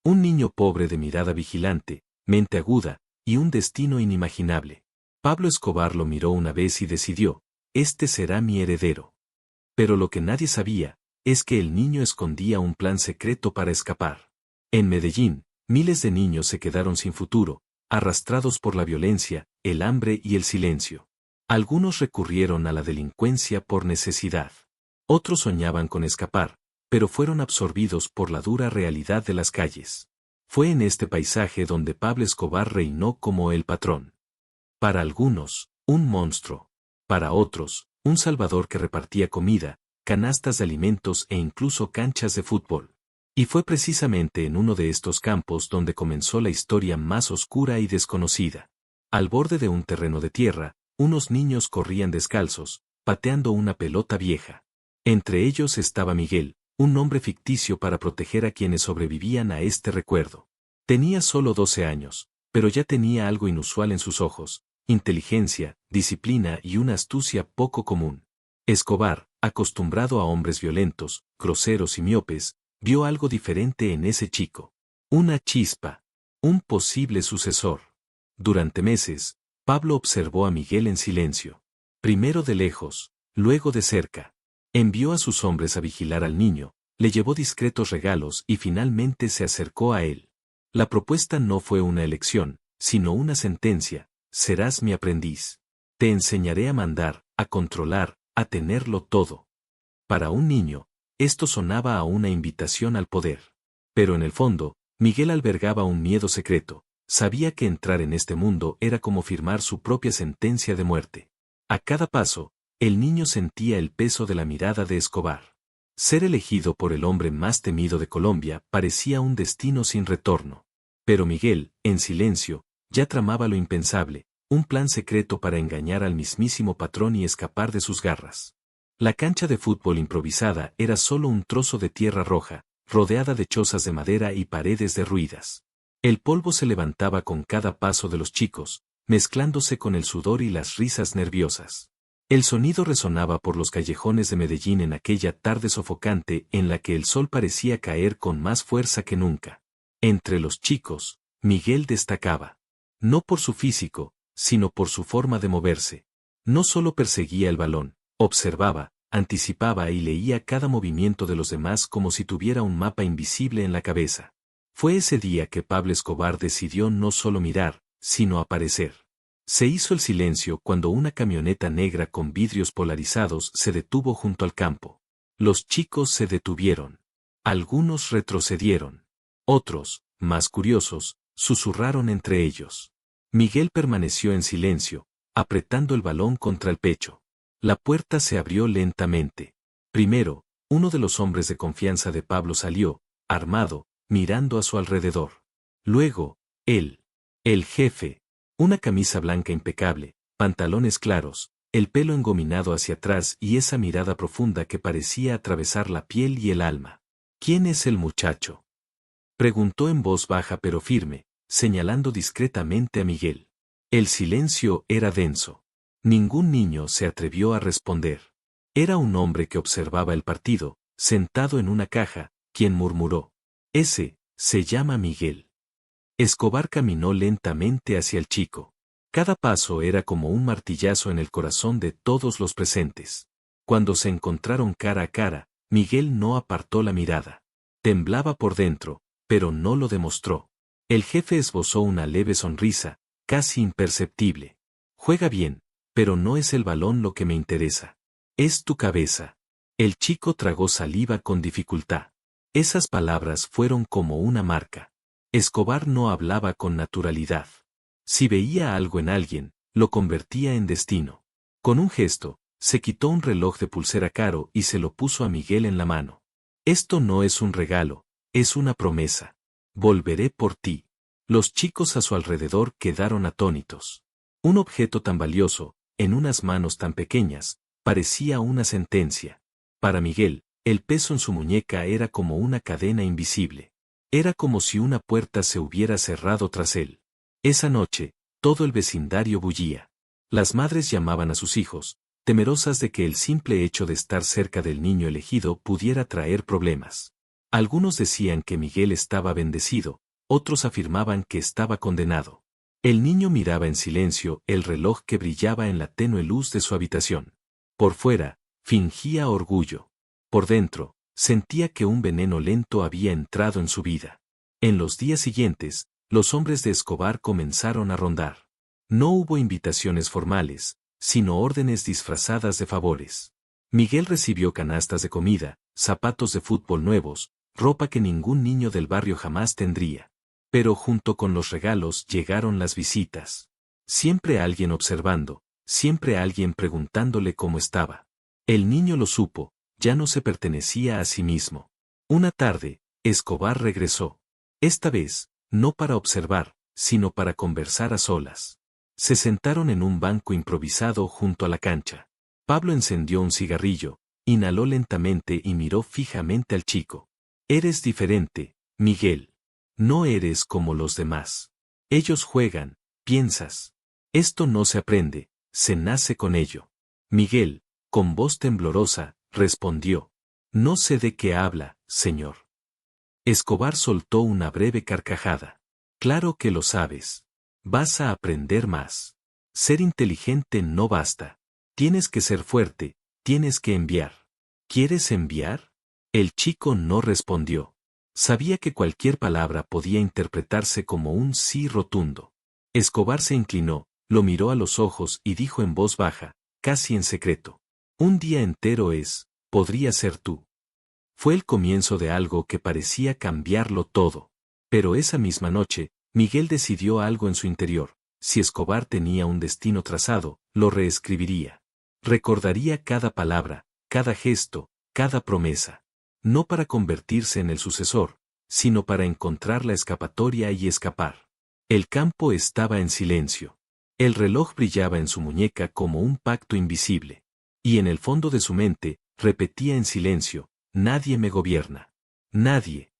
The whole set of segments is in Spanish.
Un niño pobre de mirada vigilante, mente aguda, y un destino inimaginable. Pablo Escobar lo miró una vez y decidió, este será mi heredero. Pero lo que nadie sabía, es que el niño escondía un plan secreto para escapar. En Medellín, miles de niños se quedaron sin futuro, arrastrados por la violencia, el hambre y el silencio. Algunos recurrieron a la delincuencia por necesidad. Otros soñaban con escapar, pero fueron absorbidos por la dura realidad de las calles. Fue en este paisaje donde Pablo Escobar reinó como el patrón. Para algunos, un monstruo. Para otros, un salvador que repartía comida, canastas de alimentos e incluso canchas de fútbol. Y fue precisamente en uno de estos campos donde comenzó la historia más oscura y desconocida. Al borde de un terreno de tierra, unos niños corrían descalzos, pateando una pelota vieja. Entre ellos estaba Miguel, un nombre ficticio para proteger a quienes sobrevivían a este recuerdo. Tenía solo 12 años, pero ya tenía algo inusual en sus ojos, inteligencia, disciplina y una astucia poco común. Escobar, acostumbrado a hombres violentos, groseros y miopes, vio algo diferente en ese chico. Una chispa. Un posible sucesor. Durante meses, Pablo observó a Miguel en silencio. Primero de lejos, luego de cerca. Envió a sus hombres a vigilar al niño, le llevó discretos regalos y finalmente se acercó a él. La propuesta no fue una elección, sino una sentencia: serás mi aprendiz. Te enseñaré a mandar, a controlar, a tenerlo todo. Para un niño, esto sonaba a una invitación al poder. Pero en el fondo, Miguel albergaba un miedo secreto. Sabía que entrar en este mundo era como firmar su propia sentencia de muerte. A cada paso, el niño sentía el peso de la mirada de Escobar. Ser elegido por el hombre más temido de Colombia parecía un destino sin retorno. Pero Miguel, en silencio, ya tramaba lo impensable, un plan secreto para engañar al mismísimo patrón y escapar de sus garras. La cancha de fútbol improvisada era solo un trozo de tierra roja, rodeada de chozas de madera y paredes derruidas. El polvo se levantaba con cada paso de los chicos, mezclándose con el sudor y las risas nerviosas. El sonido resonaba por los callejones de Medellín en aquella tarde sofocante en la que el sol parecía caer con más fuerza que nunca. Entre los chicos, Miguel destacaba. No por su físico, sino por su forma de moverse. No solo perseguía el balón, observaba, anticipaba y leía cada movimiento de los demás como si tuviera un mapa invisible en la cabeza. Fue ese día que Pablo Escobar decidió no solo mirar, sino aparecer. Se hizo el silencio cuando una camioneta negra con vidrios polarizados se detuvo junto al campo. Los chicos se detuvieron. Algunos retrocedieron. Otros, más curiosos, susurraron entre ellos. Miguel permaneció en silencio, apretando el balón contra el pecho. La puerta se abrió lentamente. Primero, uno de los hombres de confianza de Pablo salió, armado, mirando a su alrededor. Luego, él. El jefe. Una camisa blanca impecable, pantalones claros, el pelo engominado hacia atrás y esa mirada profunda que parecía atravesar la piel y el alma. ¿Quién es el muchacho?, preguntó en voz baja pero firme, señalando discretamente a Miguel. El silencio era denso. Ningún niño se atrevió a responder. Era un hombre que observaba el partido, sentado en una caja, quien murmuró: ese, se llama Miguel. Escobar caminó lentamente hacia el chico. Cada paso era como un martillazo en el corazón de todos los presentes. Cuando se encontraron cara a cara, Miguel no apartó la mirada. Temblaba por dentro, pero no lo demostró. El jefe esbozó una leve sonrisa, casi imperceptible. Juega bien, pero no es el balón lo que me interesa. Es tu cabeza. El chico tragó saliva con dificultad. Esas palabras fueron como una marca. Escobar no hablaba con naturalidad. Si veía algo en alguien, lo convertía en destino. Con un gesto, se quitó un reloj de pulsera caro y se lo puso a Miguel en la mano. Esto no es un regalo, es una promesa. Volveré por ti. Los chicos a su alrededor quedaron atónitos. Un objeto tan valioso, en unas manos tan pequeñas, parecía una sentencia. Para Miguel, el peso en su muñeca era como una cadena invisible. Era como si una puerta se hubiera cerrado tras él. Esa noche, todo el vecindario bullía. Las madres llamaban a sus hijos, temerosas de que el simple hecho de estar cerca del niño elegido pudiera traer problemas. Algunos decían que Miguel estaba bendecido, otros afirmaban que estaba condenado. El niño miraba en silencio el reloj que brillaba en la tenue luz de su habitación. Por fuera, fingía orgullo. Por dentro, sentía que un veneno lento había entrado en su vida. En los días siguientes, los hombres de Escobar comenzaron a rondar. No hubo invitaciones formales, sino órdenes disfrazadas de favores. Miguel recibió canastas de comida, zapatos de fútbol nuevos, ropa que ningún niño del barrio jamás tendría. Pero junto con los regalos llegaron las visitas. Siempre alguien observando, siempre alguien preguntándole cómo estaba. El niño lo supo, ya no se pertenecía a sí mismo. Una tarde, Escobar regresó. Esta vez, no para observar, sino para conversar a solas. Se sentaron en un banco improvisado junto a la cancha. Pablo encendió un cigarrillo, inhaló lentamente y miró fijamente al chico. Eres diferente, Miguel. No eres como los demás. Ellos juegan, piensas. Esto no se aprende, se nace con ello. Miguel, con voz temblorosa, respondió. No sé de qué habla, señor. Escobar soltó una breve carcajada. Claro que lo sabes. Vas a aprender más. Ser inteligente no basta. Tienes que ser fuerte, tienes que enviar. ¿Quieres enviar? El chico no respondió. Sabía que cualquier palabra podía interpretarse como un sí rotundo. Escobar se inclinó, lo miró a los ojos y dijo en voz baja, casi en secreto. Un día entero podría ser tú. Fue el comienzo de algo que parecía cambiarlo todo. Pero esa misma noche, Miguel decidió algo en su interior. Si Escobar tenía un destino trazado, lo reescribiría. Recordaría cada palabra, cada gesto, cada promesa. No para convertirse en el sucesor, sino para encontrar la escapatoria y escapar. El campo estaba en silencio. El reloj brillaba en su muñeca como un pacto invisible. Y en el fondo de su mente, repetía en silencio, nadie me gobierna. Nadie.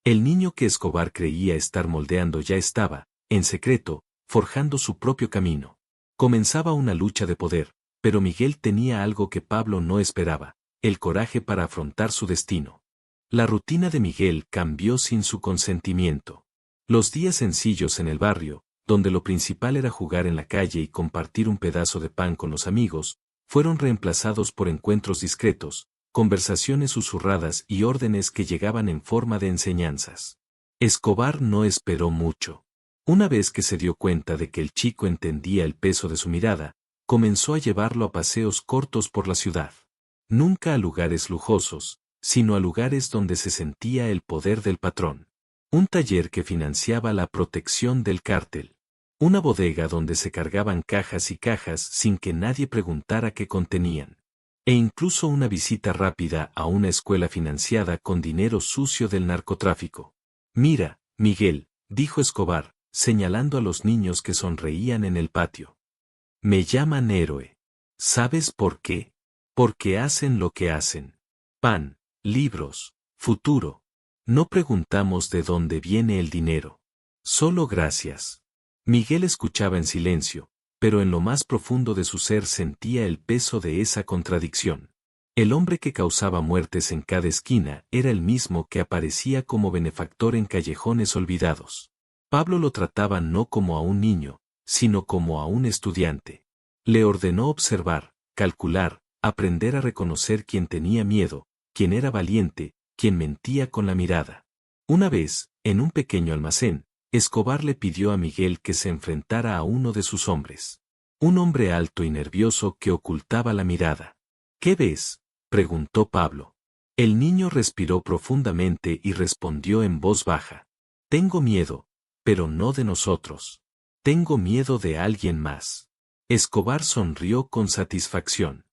El niño que Escobar creía estar moldeando ya estaba, en secreto, forjando su propio camino. Comenzaba una lucha de poder, pero Miguel tenía algo que Pablo no esperaba. El coraje para afrontar su destino. La rutina de Miguel cambió sin su consentimiento. Los días sencillos en el barrio, donde lo principal era jugar en la calle y compartir un pedazo de pan con los amigos, fueron reemplazados por encuentros discretos, conversaciones susurradas y órdenes que llegaban en forma de enseñanzas. Escobar no esperó mucho. Una vez que se dio cuenta de que el chico entendía el peso de su mirada, comenzó a llevarlo a paseos cortos por la ciudad. Nunca a lugares lujosos, sino a lugares donde se sentía el poder del patrón. Un taller que financiaba la protección del cártel. Una bodega donde se cargaban cajas y cajas sin que nadie preguntara qué contenían. E incluso una visita rápida a una escuela financiada con dinero sucio del narcotráfico. Mira, Miguel, dijo Escobar, señalando a los niños que sonreían en el patio. Me llaman héroe. ¿Sabes por qué? Porque hacen lo que hacen. Pan, libros, futuro. No preguntamos de dónde viene el dinero. Solo gracias. Miguel escuchaba en silencio, pero en lo más profundo de su ser sentía el peso de esa contradicción. El hombre que causaba muertes en cada esquina era el mismo que aparecía como benefactor en callejones olvidados. Pablo lo trataba no como a un niño, sino como a un estudiante. Le ordenó observar, calcular, aprender a reconocer quién tenía miedo, quién era valiente, quién mentía con la mirada. Una vez, en un pequeño almacén, Escobar le pidió a Miguel que se enfrentara a uno de sus hombres. Un hombre alto y nervioso que ocultaba la mirada. ¿Qué ves?, preguntó Pablo. El niño respiró profundamente y respondió en voz baja. Tengo miedo, pero no de nosotros. Tengo miedo de alguien más. Escobar sonrió con satisfacción.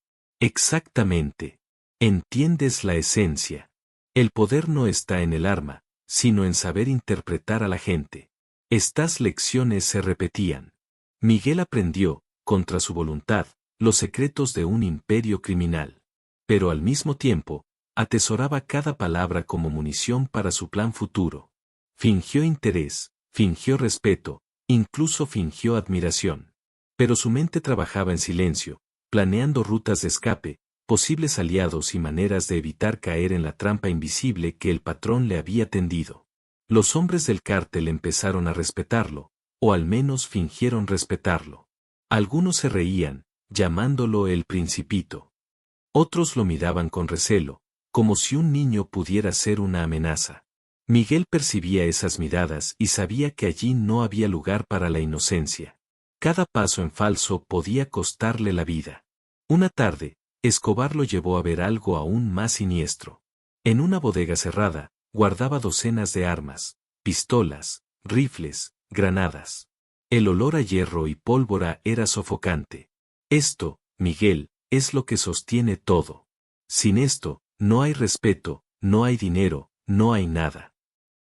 Exactamente. Entiendes la esencia. El poder no está en el arma, sino en saber interpretar a la gente. Estas lecciones se repetían. Miguel aprendió, contra su voluntad, los secretos de un imperio criminal. Pero al mismo tiempo, atesoraba cada palabra como munición para su plan futuro. Fingió interés, fingió respeto, incluso fingió admiración. Pero su mente trabajaba en silencio, planeando rutas de escape, posibles aliados y maneras de evitar caer en la trampa invisible que el patrón le había tendido. Los hombres del cártel empezaron a respetarlo, o al menos fingieron respetarlo. Algunos se reían, llamándolo el Principito. Otros lo miraban con recelo, como si un niño pudiera ser una amenaza. Miguel percibía esas miradas y sabía que allí no había lugar para la inocencia. Cada paso en falso podía costarle la vida. Una tarde, Escobar lo llevó a ver algo aún más siniestro. En una bodega cerrada, guardaba docenas de armas, pistolas, rifles, granadas. El olor a hierro y pólvora era sofocante. Esto, Miguel, es lo que sostiene todo. Sin esto, no hay respeto, no hay dinero, no hay nada.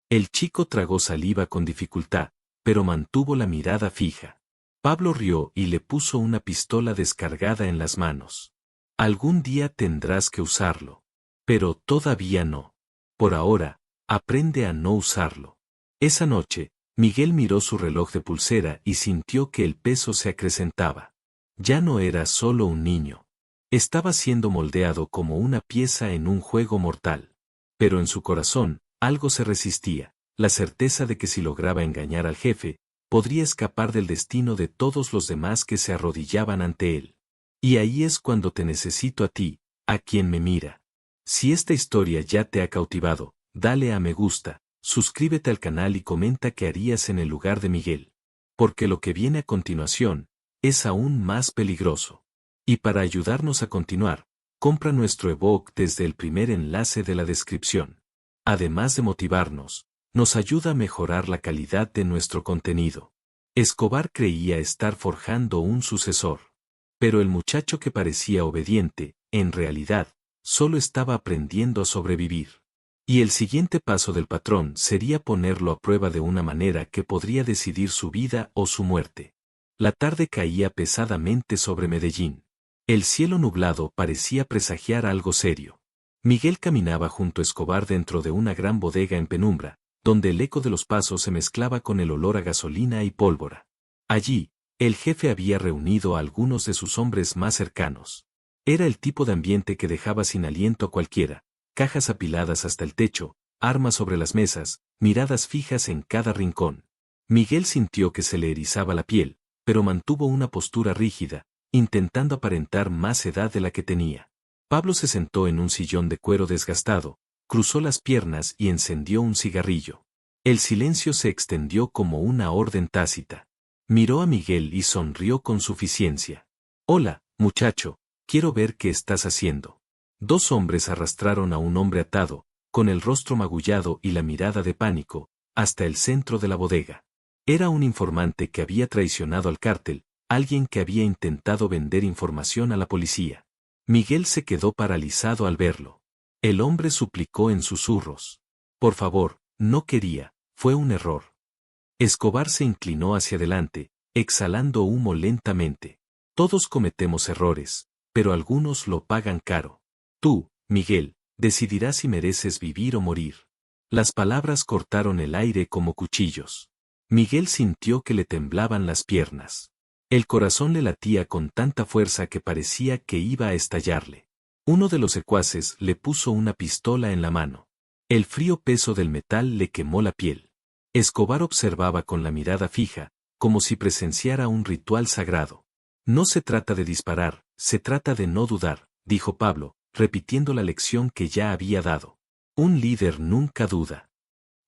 El chico tragó saliva con dificultad, pero mantuvo la mirada fija. Pablo rió y le puso una pistola descargada en las manos. Algún día tendrás que usarlo. Pero todavía no. Por ahora, aprende a no usarlo. Esa noche, Miguel miró su reloj de pulsera y sintió que el peso se acrecentaba. Ya no era solo un niño. Estaba siendo moldeado como una pieza en un juego mortal. Pero en su corazón, algo se resistía, la certeza de que si lograba engañar al jefe, podría escapar del destino de todos los demás que se arrodillaban ante él. Y ahí es cuando te necesito a ti, a quien me mira. Si esta historia ya te ha cautivado, dale a me gusta, suscríbete al canal y comenta qué harías en el lugar de Miguel. Porque lo que viene a continuación, es aún más peligroso. Y para ayudarnos a continuar, compra nuestro ebook desde el primer enlace de la descripción. Además de motivarnos, nos ayuda a mejorar la calidad de nuestro contenido. Escobar creía estar forjando un sucesor. Pero el muchacho que parecía obediente, en realidad, solo estaba aprendiendo a sobrevivir. Y el siguiente paso del patrón sería ponerlo a prueba de una manera que podría decidir su vida o su muerte. La tarde caía pesadamente sobre Medellín. El cielo nublado parecía presagiar algo serio. Miguel caminaba junto a Escobar dentro de una gran bodega en penumbra, donde el eco de los pasos se mezclaba con el olor a gasolina y pólvora. Allí, el jefe había reunido a algunos de sus hombres más cercanos. Era el tipo de ambiente que dejaba sin aliento a cualquiera, cajas apiladas hasta el techo, armas sobre las mesas, miradas fijas en cada rincón. Miguel sintió que se le erizaba la piel, pero mantuvo una postura rígida, intentando aparentar más edad de la que tenía. Pablo se sentó en un sillón de cuero desgastado, cruzó las piernas y encendió un cigarrillo. El silencio se extendió como una orden tácita. Miró a Miguel y sonrió con suficiencia. «Hola, muchacho, quiero ver qué estás haciendo». Dos hombres arrastraron a un hombre atado, con el rostro magullado y la mirada de pánico, hasta el centro de la bodega. Era un informante que había traicionado al cártel, alguien que había intentado vender información a la policía. Miguel se quedó paralizado al verlo. El hombre suplicó en susurros. «Por favor, no quería, fue un error». Escobar se inclinó hacia adelante, exhalando humo lentamente. «Todos cometemos errores, pero algunos lo pagan caro. Tú, Miguel, decidirás si mereces vivir o morir». Las palabras cortaron el aire como cuchillos. Miguel sintió que le temblaban las piernas. El corazón le latía con tanta fuerza que parecía que iba a estallarle. Uno de los secuaces le puso una pistola en la mano. El frío peso del metal le quemó la piel. Escobar observaba con la mirada fija, como si presenciara un ritual sagrado. «No se trata de disparar, se trata de no dudar», dijo Pablo, repitiendo la lección que ya había dado. «Un líder nunca duda».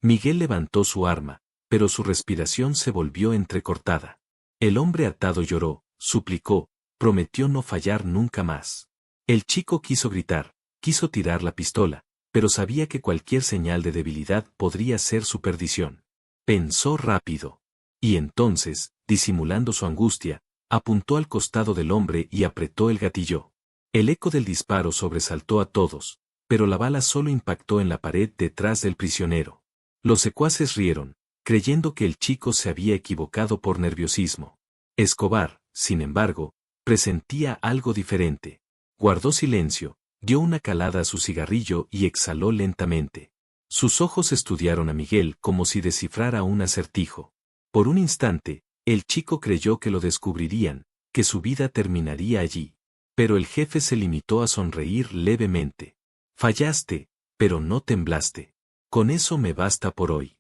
Miguel levantó su arma, pero su respiración se volvió entrecortada. El hombre atado lloró, suplicó, prometió no fallar nunca más. El chico quiso gritar, quiso tirar la pistola, pero sabía que cualquier señal de debilidad podría ser su perdición. Pensó rápido. Y entonces, disimulando su angustia, apuntó al costado del hombre y apretó el gatillo. El eco del disparo sobresaltó a todos, pero la bala solo impactó en la pared detrás del prisionero. Los secuaces rieron, creyendo que el chico se había equivocado por nerviosismo. Escobar, sin embargo, presentía algo diferente. Guardó silencio, dio una calada a su cigarrillo y exhaló lentamente. Sus ojos estudiaron a Miguel como si descifrara un acertijo. Por un instante, el chico creyó que lo descubrirían, que su vida terminaría allí. Pero el jefe se limitó a sonreír levemente. Fallaste, pero no temblaste. Con eso me basta por hoy.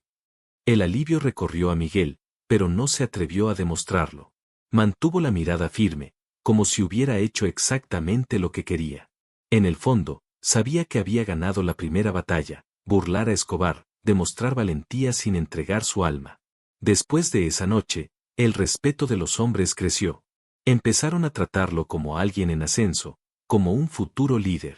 El alivio recorrió a Miguel, pero no se atrevió a demostrarlo. Mantuvo la mirada firme, como si hubiera hecho exactamente lo que quería. En el fondo, sabía que había ganado la primera batalla, burlar a Escobar, demostrar valentía sin entregar su alma. Después de esa noche, el respeto de los hombres creció. Empezaron a tratarlo como alguien en ascenso, como un futuro líder.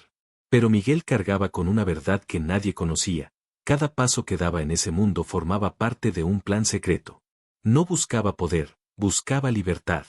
Pero Miguel cargaba con una verdad que nadie conocía. Cada paso que daba en ese mundo formaba parte de un plan secreto. No buscaba poder, buscaba libertad.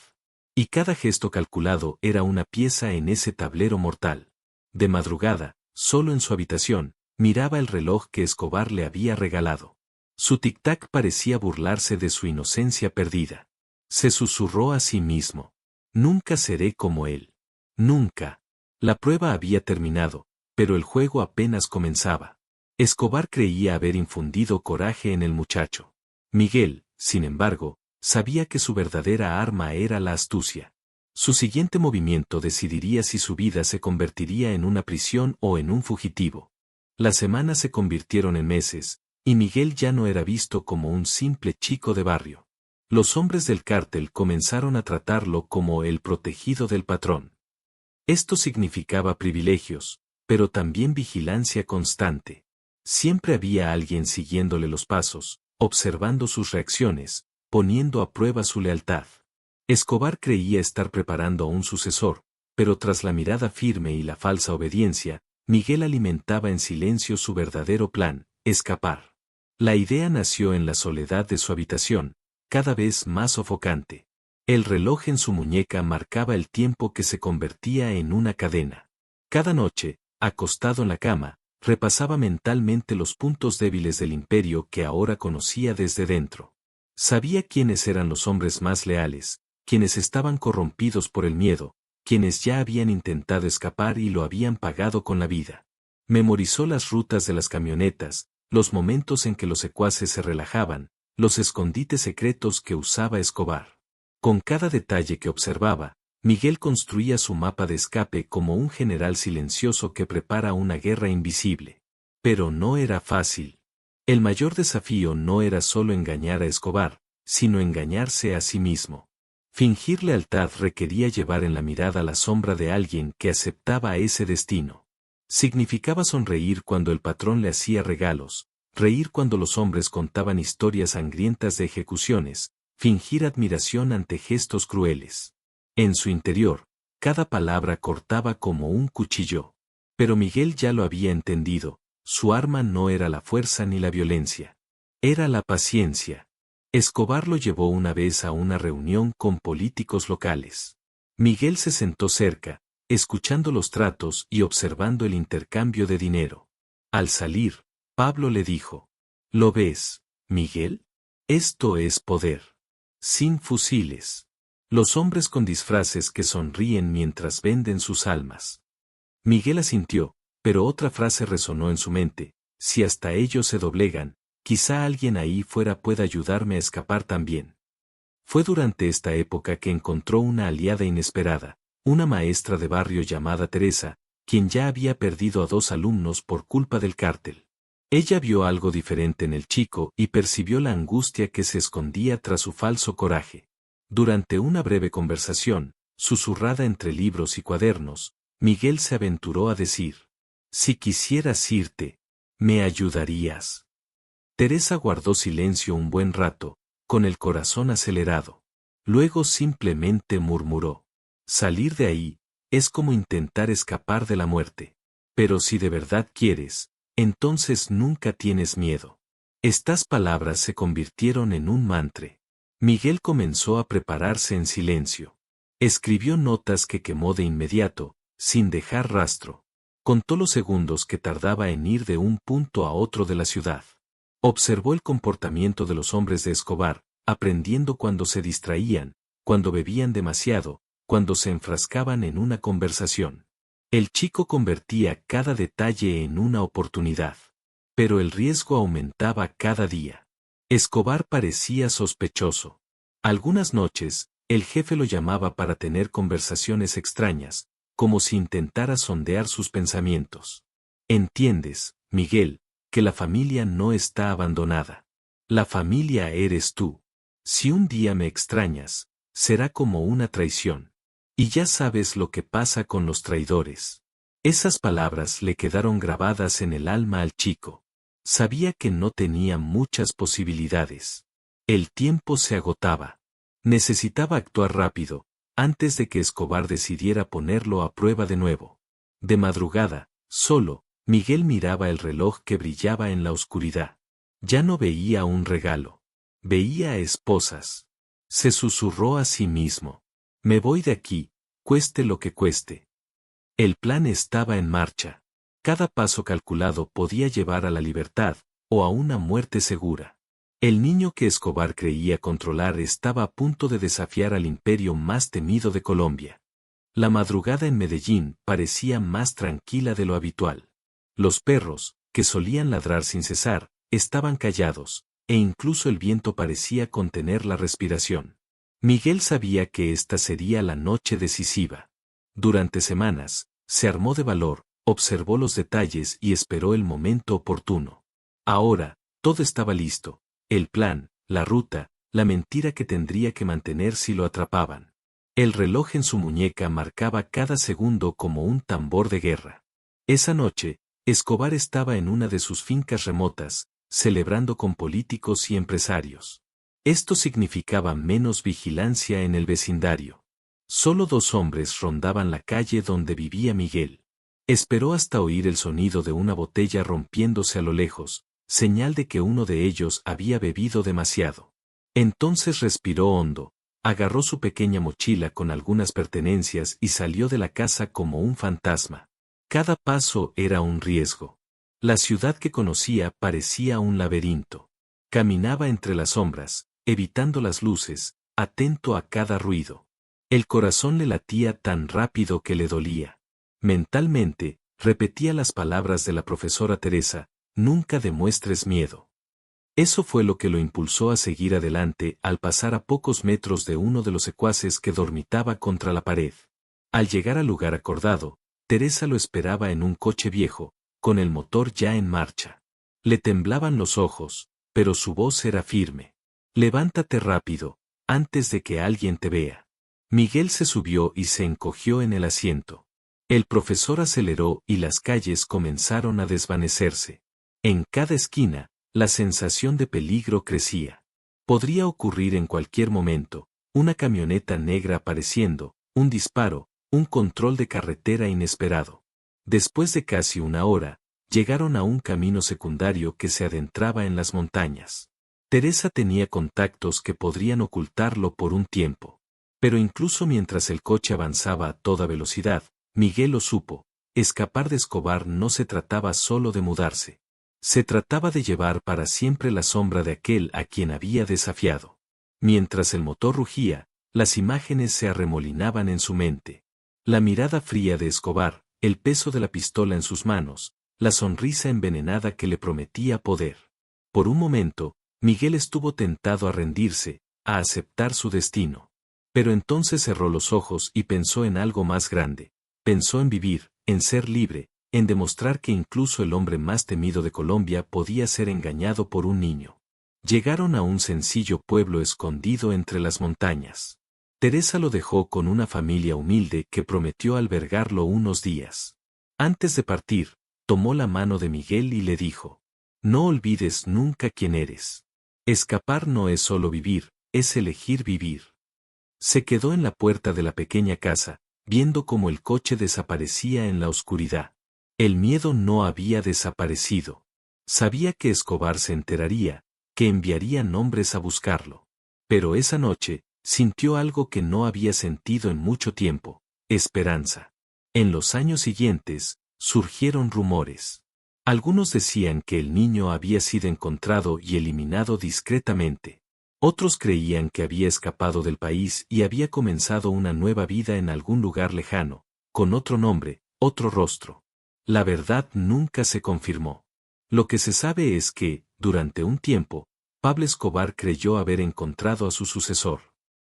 Y cada gesto calculado era una pieza en ese tablero mortal. De madrugada, solo en su habitación, miraba el reloj que Escobar le había regalado. Su tic-tac parecía burlarse de su inocencia perdida. Se susurró a sí mismo. Nunca seré como él. Nunca. La prueba había terminado, pero el juego apenas comenzaba. Escobar creía haber infundido coraje en el muchacho. Miguel, sin embargo, sabía que su verdadera arma era la astucia. Su siguiente movimiento decidiría si su vida se convertiría en una prisión o en un fugitivo. Las semanas se convirtieron en meses, y Miguel ya no era visto como un simple chico de barrio. Los hombres del cártel comenzaron a tratarlo como el protegido del patrón. Esto significaba privilegios, pero también vigilancia constante. Siempre había alguien siguiéndole los pasos, observando sus reacciones, poniendo a prueba su lealtad. Escobar creía estar preparando a un sucesor, pero tras la mirada firme y la falsa obediencia, Miguel alimentaba en silencio su verdadero plan, escapar. La idea nació en la soledad de su habitación, cada vez más sofocante. El reloj en su muñeca marcaba el tiempo que se convertía en una cadena. Cada noche, acostado en la cama, repasaba mentalmente los puntos débiles del imperio que ahora conocía desde dentro. Sabía quiénes eran los hombres más leales, quienes estaban corrompidos por el miedo, quienes ya habían intentado escapar y lo habían pagado con la vida. Memorizó las rutas de las camionetas, los momentos en que los secuaces se relajaban, los escondites secretos que usaba Escobar. Con cada detalle que observaba, Miguel construía su mapa de escape como un general silencioso que prepara una guerra invisible. Pero no era fácil. El mayor desafío no era solo engañar a Escobar, sino engañarse a sí mismo. Fingir lealtad requería llevar en la mirada la sombra de alguien que aceptaba ese destino. Significaba sonreír cuando el patrón le hacía regalos, reír cuando los hombres contaban historias sangrientas de ejecuciones, fingir admiración ante gestos crueles. En su interior, cada palabra cortaba como un cuchillo. Pero Miguel ya lo había entendido, su arma no era la fuerza ni la violencia. Era la paciencia. Escobar lo llevó una vez a una reunión con políticos locales. Miguel se sentó cerca, escuchando los tratos y observando el intercambio de dinero. Al salir, Pablo le dijo: ¿Lo ves, Miguel? Esto es poder. Sin fusiles. Los hombres con disfraces que sonríen mientras venden sus almas. Miguel asintió, pero otra frase resonó en su mente: si hasta ellos se doblegan, quizá alguien ahí fuera pueda ayudarme a escapar también. Fue durante esta época que encontró una aliada inesperada, una maestra de barrio llamada Teresa, quien ya había perdido a 2 alumnos por culpa del cártel. Ella vio algo diferente en el chico y percibió la angustia que se escondía tras su falso coraje. Durante una breve conversación, susurrada entre libros y cuadernos, Miguel se aventuró a decir: si quisieras irte, ¿me ayudarías? Teresa guardó silencio un buen rato, con el corazón acelerado. Luego simplemente murmuró: salir de ahí, es como intentar escapar de la muerte. Pero si de verdad quieres, entonces nunca tienes miedo. Estas palabras se convirtieron en un mantra. Miguel comenzó a prepararse en silencio. Escribió notas que quemó de inmediato, sin dejar rastro. Contó los segundos que tardaba en ir de un punto a otro de la ciudad. Observó el comportamiento de los hombres de Escobar, aprendiendo cuando se distraían, cuando bebían demasiado, cuando se enfrascaban en una conversación. El chico convertía cada detalle en una oportunidad. Pero el riesgo aumentaba cada día. Escobar parecía sospechoso. Algunas noches, el jefe lo llamaba para tener conversaciones extrañas, como si intentara sondear sus pensamientos. Entiendes, Miguel, que la familia no está abandonada. La familia eres tú. Si un día me extrañas, será como una traición. Y ya sabes lo que pasa con los traidores. Esas palabras le quedaron grabadas en el alma al chico. Sabía que no tenía muchas posibilidades. El tiempo se agotaba. Necesitaba actuar rápido, antes de que Escobar decidiera ponerlo a prueba de nuevo. De madrugada, solo, Miguel miraba el reloj que brillaba en la oscuridad. Ya no veía un regalo. Veía a esposas. Se susurró a sí mismo. Me voy de aquí, cueste lo que cueste. El plan estaba en marcha. Cada paso calculado podía llevar a la libertad, o a una muerte segura. El niño que Escobar creía controlar estaba a punto de desafiar al imperio más temido de Colombia. La madrugada en Medellín parecía más tranquila de lo habitual. Los perros, que solían ladrar sin cesar, estaban callados, e incluso el viento parecía contener la respiración. Miguel sabía que esta sería la noche decisiva. Durante semanas, se armó de valor, observó los detalles y esperó el momento oportuno. Ahora, todo estaba listo. El plan, la ruta, la mentira que tendría que mantener si lo atrapaban. El reloj en su muñeca marcaba cada segundo como un tambor de guerra. Esa noche, Escobar estaba en una de sus fincas remotas, celebrando con políticos y empresarios. Esto significaba menos vigilancia en el vecindario. Solo 2 hombres rondaban la calle donde vivía Miguel. Esperó hasta oír el sonido de una botella rompiéndose a lo lejos, señal de que uno de ellos había bebido demasiado. Entonces respiró hondo, agarró su pequeña mochila con algunas pertenencias y salió de la casa como un fantasma. Cada paso era un riesgo. La ciudad que conocía parecía un laberinto. Caminaba entre las sombras, evitando las luces, atento a cada ruido. El corazón le latía tan rápido que le dolía. Mentalmente, repetía las palabras de la profesora Teresa: nunca demuestres miedo. Eso fue lo que lo impulsó a seguir adelante al pasar a pocos metros de uno de los secuaces que dormitaba contra la pared. Al llegar al lugar acordado, Teresa lo esperaba en un coche viejo, con el motor ya en marcha. Le temblaban los ojos, pero su voz era firme. Levántate rápido, antes de que alguien te vea. Miguel se subió y se encogió en el asiento. El profesor aceleró y las calles comenzaron a desvanecerse. En cada esquina, la sensación de peligro crecía. Podría ocurrir en cualquier momento, una camioneta negra apareciendo, un disparo, un control de carretera inesperado. Después de casi una hora, llegaron a un camino secundario que se adentraba en las montañas. Teresa tenía contactos que podrían ocultarlo por un tiempo. Pero incluso mientras el coche avanzaba a toda velocidad, Miguel lo supo: escapar de Escobar no se trataba solo de mudarse. Se trataba de llevar para siempre la sombra de aquel a quien había desafiado. Mientras el motor rugía, las imágenes se arremolinaban en su mente. La mirada fría de Escobar, el peso de la pistola en sus manos, la sonrisa envenenada que le prometía poder. Por un momento, Miguel estuvo tentado a rendirse, a aceptar su destino. Pero entonces cerró los ojos y pensó en algo más grande. Pensó en vivir, en ser libre, en demostrar que incluso el hombre más temido de Colombia podía ser engañado por un niño. Llegaron a un sencillo pueblo escondido entre las montañas. Teresa lo dejó con una familia humilde que prometió albergarlo unos días. Antes de partir, tomó la mano de Miguel y le dijo: no olvides nunca quién eres. Escapar no es solo vivir, es elegir vivir. Se quedó en la puerta de la pequeña casa, viendo cómo el coche desaparecía en la oscuridad. El miedo no había desaparecido. Sabía que Escobar se enteraría, que enviaría hombres a buscarlo. Pero esa noche, sintió algo que no había sentido en mucho tiempo: esperanza. En los años siguientes, surgieron rumores. Algunos decían que el niño había sido encontrado y eliminado discretamente. Otros creían que había escapado del país y había comenzado una nueva vida en algún lugar lejano, con otro nombre, otro rostro. La verdad nunca se confirmó. Lo que se sabe es que, durante un tiempo, Pablo Escobar creyó haber encontrado a su sucesor.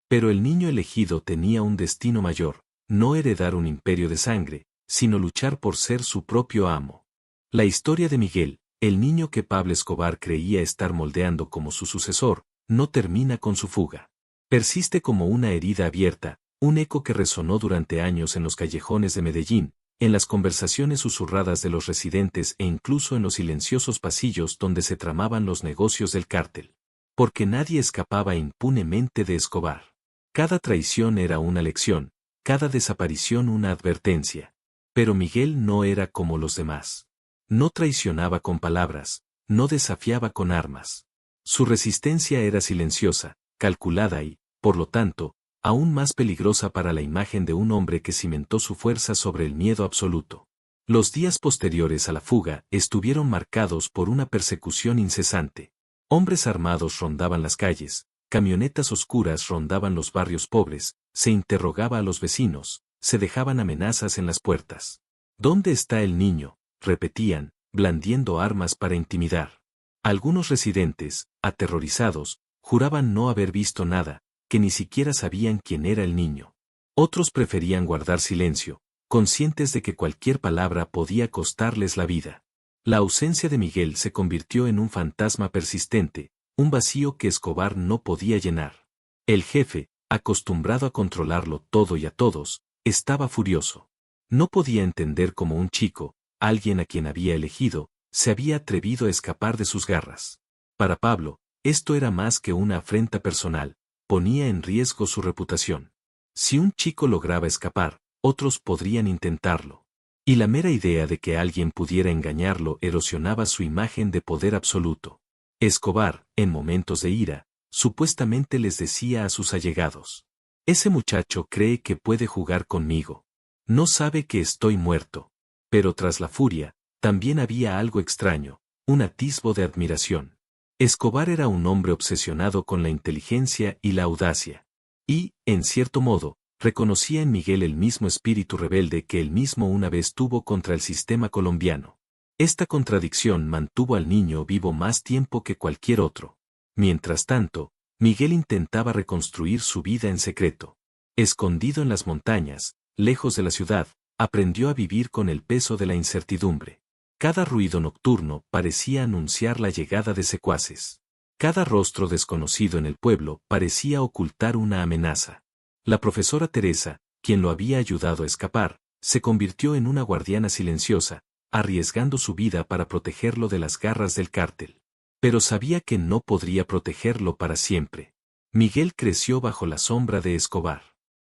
Pero el niño elegido tenía un destino mayor: no heredar un imperio de sangre, sino luchar por ser su propio amo. La historia de Miguel, el niño que Pablo Escobar creía estar moldeando como su sucesor, no termina con su fuga. Persiste como una herida abierta, un eco que resonó durante años en los callejones de Medellín, en las conversaciones susurradas de los residentes e incluso en los silenciosos pasillos donde se tramaban los negocios del cártel. Porque nadie escapaba impunemente de Escobar. Cada traición era una lección, cada desaparición una advertencia. Pero Miguel no era como los demás. No traicionaba con palabras, no desafiaba con armas. Su resistencia era silenciosa, calculada y, por lo tanto, aún más peligrosa para la imagen de un hombre que cimentó su fuerza sobre el miedo absoluto. Los días posteriores a la fuga estuvieron marcados por una persecución incesante. Hombres armados rondaban las calles, camionetas oscuras rondaban los barrios pobres, se interrogaba a los vecinos, se dejaban amenazas en las puertas. ¿Dónde está el niño?, repetían, blandiendo armas para intimidar. Algunos residentes, aterrorizados, juraban no haber visto nada, que ni siquiera sabían quién era el niño. Otros preferían guardar silencio, conscientes de que cualquier palabra podía costarles la vida. La ausencia de Miguel se convirtió en un fantasma persistente, un vacío que Escobar no podía llenar. El jefe, acostumbrado a controlarlo todo y a todos, estaba furioso. No podía entender cómo un chico, alguien a quien había elegido, se había atrevido a escapar de sus garras. Para Pablo, esto era más que una afrenta personal, ponía en riesgo su reputación. Si un chico lograba escapar, otros podrían intentarlo. Y la mera idea de que alguien pudiera engañarlo erosionaba su imagen de poder absoluto. Escobar, en momentos de ira, supuestamente les decía a sus allegados: «Ese muchacho cree que puede jugar conmigo. No sabe que estoy muerto». Pero tras la furia, también había algo extraño, un atisbo de admiración. Escobar era un hombre obsesionado con la inteligencia y la audacia. Y, en cierto modo, reconocía en Miguel el mismo espíritu rebelde que él mismo una vez tuvo contra el sistema colombiano. Esta contradicción mantuvo al niño vivo más tiempo que cualquier otro. Mientras tanto, Miguel intentaba reconstruir su vida en secreto. Escondido en las montañas, lejos de la ciudad, aprendió a vivir con el peso de la incertidumbre. Cada ruido nocturno parecía anunciar la llegada de secuaces. Cada rostro desconocido en el pueblo parecía ocultar una amenaza. La profesora Teresa, quien lo había ayudado a escapar, se convirtió en una guardiana silenciosa, arriesgando su vida para protegerlo de las garras del cártel. Pero sabía que no podría protegerlo para siempre. Miguel creció bajo la sombra de Escobar.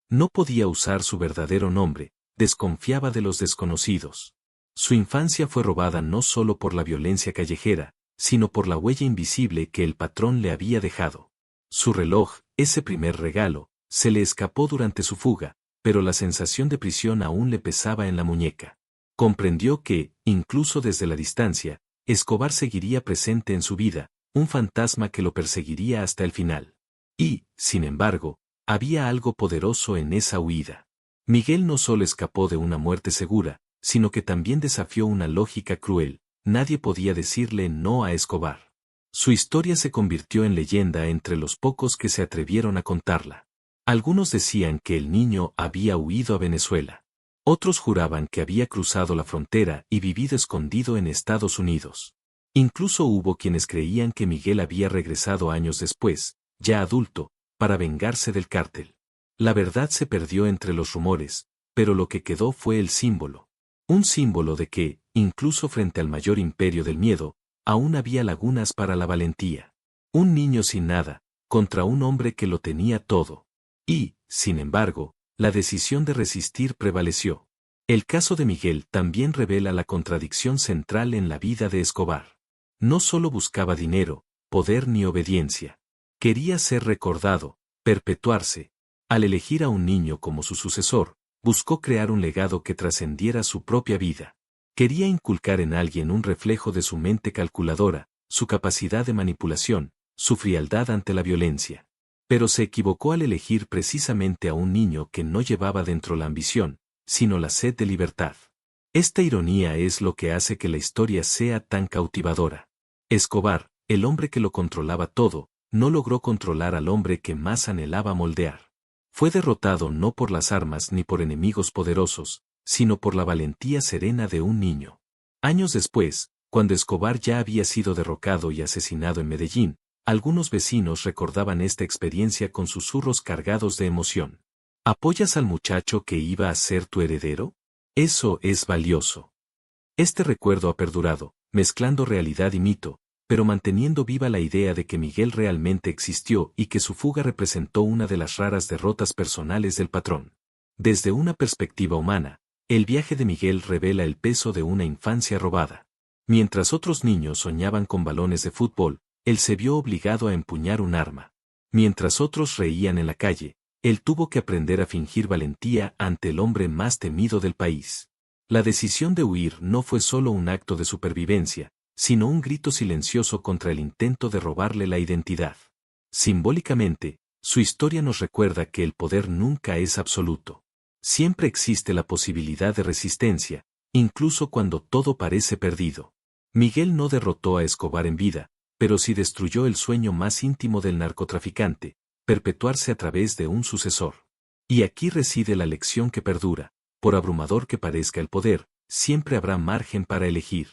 No podía usar su verdadero nombre, desconfiaba de los desconocidos. Su infancia fue robada no solo por la violencia callejera, sino por la huella invisible que el patrón le había dejado. Su reloj, ese primer regalo, se le escapó durante su fuga, pero la sensación de prisión aún le pesaba en la muñeca. Comprendió que, incluso desde la distancia, Escobar seguiría presente en su vida, un fantasma que lo perseguiría hasta el final. Y, sin embargo, había algo poderoso en esa huida. Miguel no solo escapó de una muerte segura, sino que también desafió una lógica cruel: nadie podía decirle no a Escobar. Su historia se convirtió en leyenda entre los pocos que se atrevieron a contarla. Algunos decían que el niño había huido a Venezuela. Otros juraban que había cruzado la frontera y vivido escondido en Estados Unidos. Incluso hubo quienes creían que Miguel había regresado años después, ya adulto, para vengarse del cártel. La verdad se perdió entre los rumores, pero lo que quedó fue el símbolo. Un símbolo de que, incluso frente al mayor imperio del miedo, aún había lagunas para la valentía. Un niño sin nada, contra un hombre que lo tenía todo. Y, sin embargo, la decisión de resistir prevaleció. El caso de Miguel también revela la contradicción central en la vida de Escobar. No solo buscaba dinero, poder ni obediencia. Quería ser recordado, perpetuarse. Al elegir a un niño como su sucesor, buscó crear un legado que trascendiera su propia vida. Quería inculcar en alguien un reflejo de su mente calculadora, su capacidad de manipulación, su frialdad ante la violencia. Pero se equivocó al elegir precisamente a un niño que no llevaba dentro la ambición, sino la sed de libertad. Esta ironía es lo que hace que la historia sea tan cautivadora. Escobar, el hombre que lo controlaba todo, no logró controlar al hombre que más anhelaba moldear. Fue derrotado no por las armas ni por enemigos poderosos, sino por la valentía serena de un niño. Años después, cuando Escobar ya había sido derrocado y asesinado en Medellín, algunos vecinos recordaban esta experiencia con susurros cargados de emoción. ¿Apoyas al muchacho que iba a ser tu heredero? Eso es valioso. Este recuerdo ha perdurado, mezclando realidad y mito, pero manteniendo viva la idea de que Miguel realmente existió y que su fuga representó una de las raras derrotas personales del patrón. Desde una perspectiva humana, el viaje de Miguel revela el peso de una infancia robada. Mientras otros niños soñaban con balones de fútbol, él se vio obligado a empuñar un arma. Mientras otros reían en la calle, él tuvo que aprender a fingir valentía ante el hombre más temido del país. La decisión de huir no fue solo un acto de supervivencia, sino un grito silencioso contra el intento de robarle la identidad. Simbólicamente, su historia nos recuerda que el poder nunca es absoluto. Siempre existe la posibilidad de resistencia, incluso cuando todo parece perdido. Miguel no derrotó a Escobar en vida, pero sí destruyó el sueño más íntimo del narcotraficante, perpetuarse a través de un sucesor. Y aquí reside la lección que perdura: por abrumador que parezca el poder, siempre habrá margen para elegir.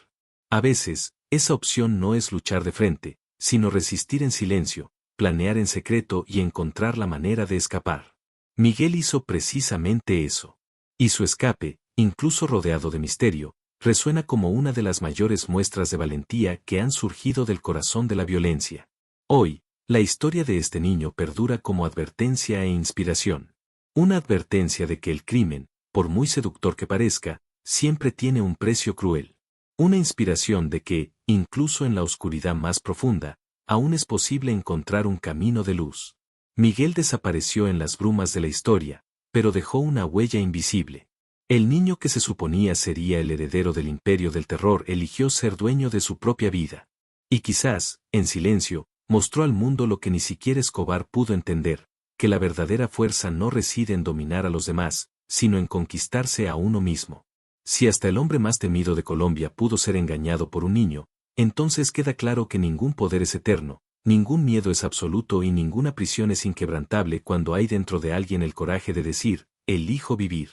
A veces, esa opción no es luchar de frente, sino resistir en silencio, planear en secreto y encontrar la manera de escapar. Miguel hizo precisamente eso. Y su escape, incluso rodeado de misterio, resuena como una de las mayores muestras de valentía que han surgido del corazón de la violencia. Hoy, la historia de este niño perdura como advertencia e inspiración. Una advertencia de que el crimen, por muy seductor que parezca, siempre tiene un precio cruel. Una inspiración de que, incluso en la oscuridad más profunda, aún es posible encontrar un camino de luz. Miguel desapareció en las brumas de la historia, pero dejó una huella invisible. El niño que se suponía sería el heredero del imperio del terror eligió ser dueño de su propia vida. Y quizás, en silencio, mostró al mundo lo que ni siquiera Escobar pudo entender, que la verdadera fuerza no reside en dominar a los demás, sino en conquistarse a uno mismo. Si hasta el hombre más temido de Colombia pudo ser engañado por un niño, entonces queda claro que ningún poder es eterno, ningún miedo es absoluto y ninguna prisión es inquebrantable cuando hay dentro de alguien el coraje de decir, elijo vivir.